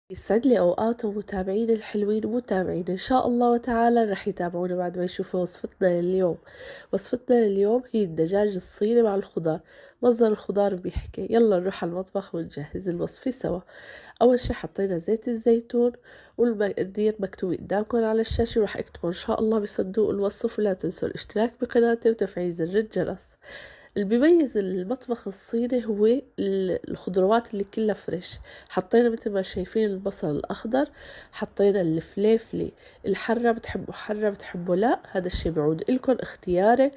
يسعد لي أوقاتهم متابعيني الحلوين ومتابعيني إن شاء الله وتعالى رح يتابعونا بعد ما يشوفوا وصفتنا لليوم. وصفتنا لليوم هي الدجاج الصيني مع الخضار. مصدر الخضار بيحكي، يلا نروح على المطبخ ونجهز الوصفة سوا. أول شي حطينا زيت الزيتون، والمقادير مكتوبة قدامكم على الشاشة، وراح اكتبوا إن شاء الله بصندوق الوصف، ولا تنسوا الاشتراك بقناتي وتفعيل زر الجرس. اللي بيميز المطبخ الصيني هو الخضروات اللي كلها فريش. حطينا مثل ما شايفين البصل الأخضر، حطينا الفليفلي الحرة، بتحبوا حرة بتحبوا لا، هذا الشي بعود إلكن اختياري.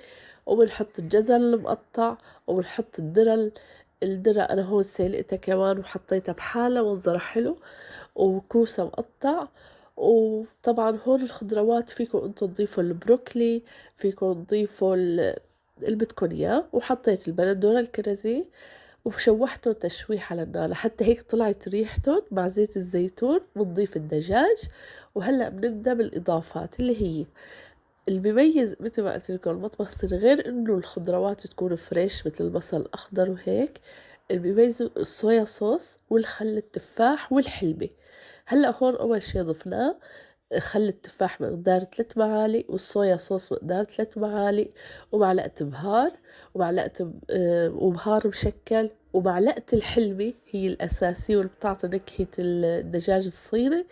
وبنحط الجزر المقطع، وبنحط الذرة أنا هون سلقتها كمان وحطيتها بحالة منظرها حلو، وكوسة مقطع. وطبعا هون الخضروات فيكم انتوا تضيفوا البروكلي، فيكم تضيفوا اللي بدكن اياه. وحطيت البندورة الكرزي وشوحته تشويح على النار لحتى هيك طلعت ريحتهم مع زيت الزيتون. بنضيف الدجاج، وهلأ بنبدأ بالإضافات اللي هي اللي بيميز مثل ما قلت لكم المطبخ الصيني، غير انه الخضروات تكون فريش مثل البصل الأخضر وهيك، اللي بيميزوا الصويا صوص والخل التفاح والحلبة. هلأ هون أول شي ضفناه خل التفاح مقدار 3 معالق، والصويا صوص مقدار 3 معالق، ومعلقة بهار، وبهار مشكل، ومعلقة الحلبة هي الأساسية واللي بتعطي نكهة الدجاج الصيني.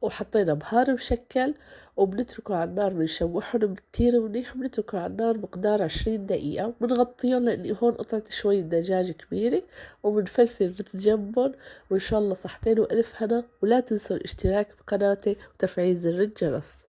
وحطينا بهار مشكل، وبنتركه على النار بنشوحهم كتير منيح، وبنتركه على النار مقدار 20 دقيقة. بنغطيهم لأني هون قطعت شوية دجاج كبيرة، وبنفلفل الرز جنبهم. وإن شاء الله صحتين وألف هنا، ولا تنسوا الاشتراك بقناتي وتفعيل زر الجرس.